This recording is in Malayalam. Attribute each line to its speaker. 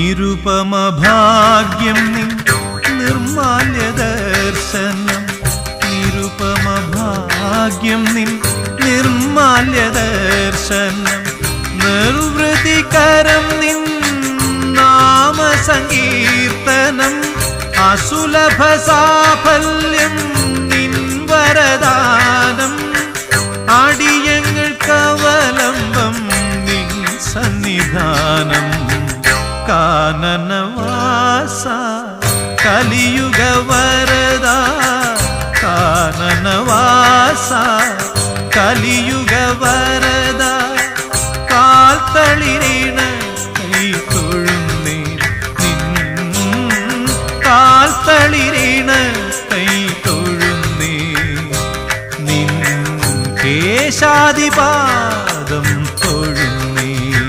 Speaker 1: നിരുപമ ഭാഗ്യം നിൻ നിർമാല്യ ദർശനം, നിരുപമ ഭാഗ്യം നിൻ നിർമാല്യ ദർശനം, നിർവൃതികരം നിൻ നാമസങ്കീർത്തനം, അസുലഭ സാഫല്യം നിൻ വരദാനം, അടിയങ്ങൾക്കവലംബം നിൻ സന്നിധാനം. കാനനവാസ കലിയുഗ വരദ, കാനനവാസ കലിയുഗ വരദ, കാൽത്തളിരിണ